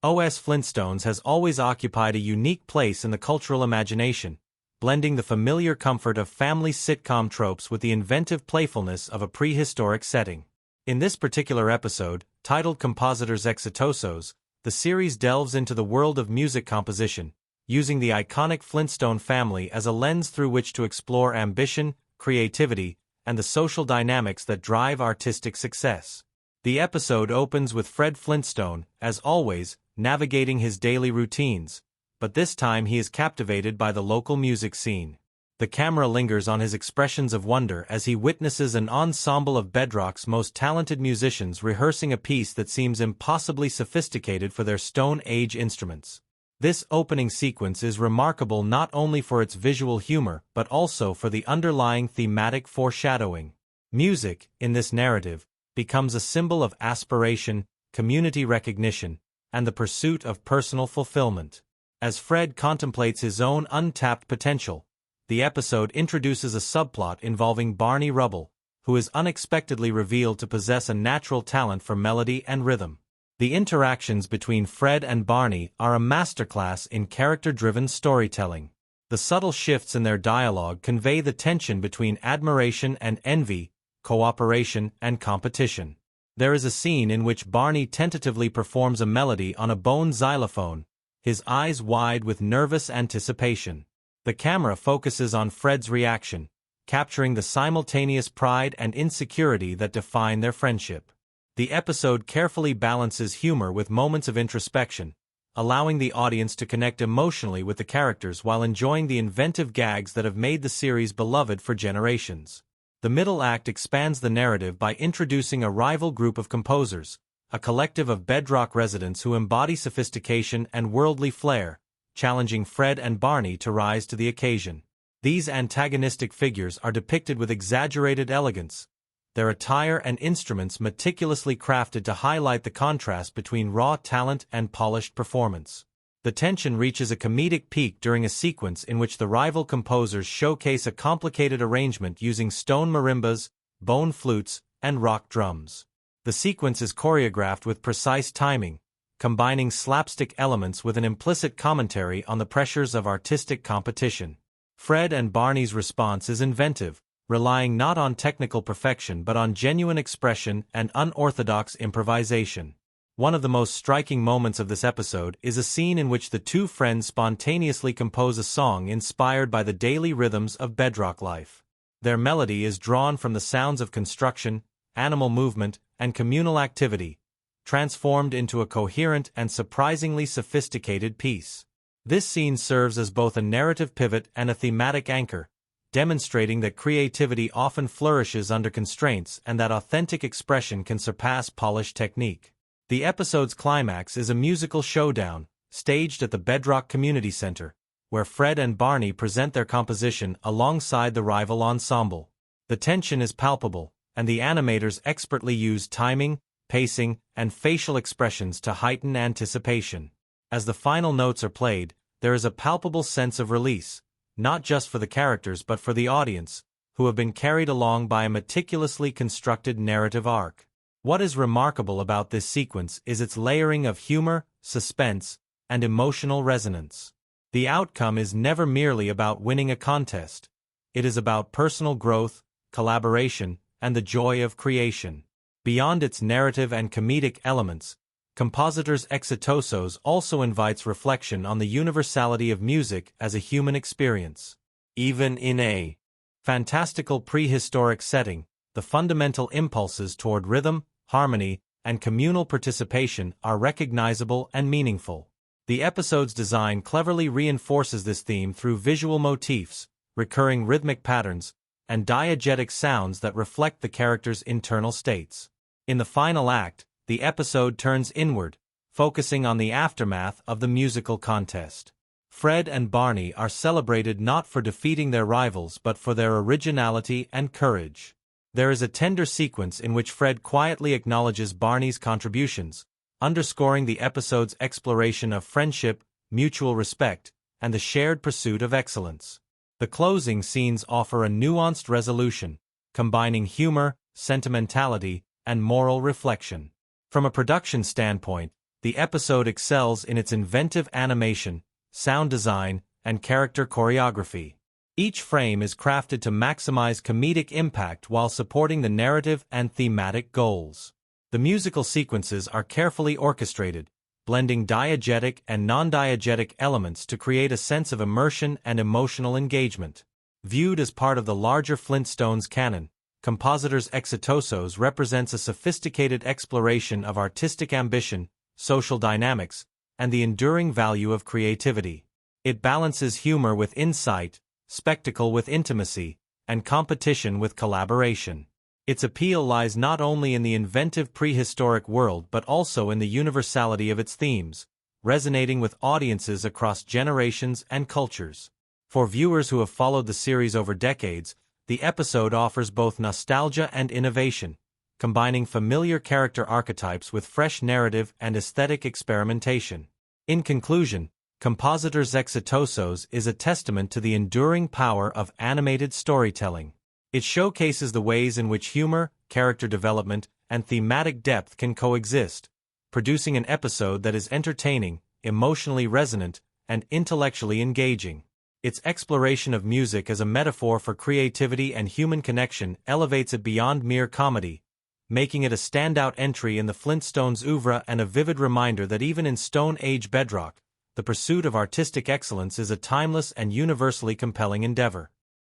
OS Flintstones has always occupied a unique place in the cultural imagination, blending the familiar comfort of family sitcom tropes with the inventive playfulness of a prehistoric setting. In this particular episode, titled Compositores exitosos, the series delves into the world of music composition, using the iconic Flintstone family as a lens through which to explore ambition, creativity, and the social dynamics that drive artistic success. The episode opens with Fred Flintstone, as always, navigating his daily routines, but this time he is captivated by the local music scene. The camera lingers on his expressions of wonder as he witnesses an ensemble of Bedrock's most talented musicians rehearsing a piece that seems impossibly sophisticated for their Stone Age instruments. This opening sequence is remarkable not only for its visual humor but also for the underlying thematic foreshadowing. Music, in this narrative, becomes a symbol of aspiration, community recognition, and the pursuit of personal fulfillment. As Fred contemplates his own untapped potential, the episode introduces a subplot involving Barney Rubble, who is unexpectedly revealed to possess a natural talent for melody and rhythm. The interactions between Fred and Barney are a masterclass in character-driven storytelling. The subtle shifts in their dialogue convey the tension between admiration and envy, cooperation and competition. There is a scene in which Barney tentatively performs a melody on a bone xylophone, his eyes wide with nervous anticipation. The camera focuses on Fred's reaction, capturing the simultaneous pride and insecurity that define their friendship. The episode carefully balances humor with moments of introspection, allowing the audience to connect emotionally with the characters while enjoying the inventive gags that have made the series beloved for generations. The middle act expands the narrative by introducing a rival group of composers, a collective of Bedrock residents who embody sophistication and worldly flair, challenging Fred and Barney to rise to the occasion. These antagonistic figures are depicted with exaggerated elegance, their attire and instruments meticulously crafted to highlight the contrast between raw talent and polished performance. The tension reaches a comedic peak during a sequence in which the rival composers showcase a complicated arrangement using stone marimbas, bone flutes, and rock drums. The sequence is choreographed with precise timing, combining slapstick elements with an implicit commentary on the pressures of artistic competition. Fred and Barney's response is inventive, relying not on technical perfection but on genuine expression and unorthodox improvisation. One of the most striking moments of this episode is a scene in which the two friends spontaneously compose a song inspired by the daily rhythms of Bedrock life. Their melody is drawn from the sounds of construction, animal movement, and communal activity, transformed into a coherent and surprisingly sophisticated piece. This scene serves as both a narrative pivot and a thematic anchor, demonstrating that creativity often flourishes under constraints and that authentic expression can surpass polished technique. The episode's climax is a musical showdown, staged at the Bedrock Community Center, where Fred and Barney present their composition alongside the rival ensemble. The tension is palpable, and the animators expertly use timing, pacing, and facial expressions to heighten anticipation. As the final notes are played, there is a palpable sense of release, not just for the characters but for the audience, who have been carried along by a meticulously constructed narrative arc. What is remarkable about this sequence is its layering of humor, suspense, and emotional resonance. The outcome is never merely about winning a contest. It is about personal growth, collaboration, and the joy of creation. Beyond its narrative and comedic elements, Compositores exitosos also invites reflection on the universality of music as a human experience. Even in a fantastical prehistoric setting, the fundamental impulses toward rhythm, harmony, and communal participation are recognizable and meaningful. The episode's design cleverly reinforces this theme through visual motifs, recurring rhythmic patterns, and diegetic sounds that reflect the characters' internal states. In the final act, the episode turns inward, focusing on the aftermath of the musical contest. Fred and Barney are celebrated not for defeating their rivals but for their originality and courage. There is a tender sequence in which Fred quietly acknowledges Barney's contributions, underscoring the episode's exploration of friendship, mutual respect, and the shared pursuit of excellence. The closing scenes offer a nuanced resolution, combining humor, sentimentality, and moral reflection. From a production standpoint, the episode excels in its inventive animation, sound design, and character choreography. Each frame is crafted to maximize comedic impact while supporting the narrative and thematic goals. The musical sequences are carefully orchestrated, blending diegetic and non-diegetic elements to create a sense of immersion and emotional engagement. Viewed as part of the larger Flintstones canon, Compositores exitosos represents a sophisticated exploration of artistic ambition, social dynamics, and the enduring value of creativity. It balances humor with insight, spectacle with intimacy, and competition with collaboration. Its appeal lies not only in the inventive prehistoric world but also in the universality of its themes, resonating with audiences across generations and cultures. For viewers who have followed the series over decades, the episode offers both nostalgia and innovation, combining familiar character archetypes with fresh narrative and aesthetic experimentation. In conclusion, Compositores exitosos is a testament to the enduring power of animated storytelling. It showcases the ways in which humor, character development, and thematic depth can coexist, producing an episode that is entertaining, emotionally resonant, and intellectually engaging. Its exploration of music as a metaphor for creativity and human connection elevates it beyond mere comedy, making it a standout entry in the Flintstones oeuvre and a vivid reminder that even in Stone Age bedrock, the pursuit of artistic excellence is a timeless and universally compelling endeavor.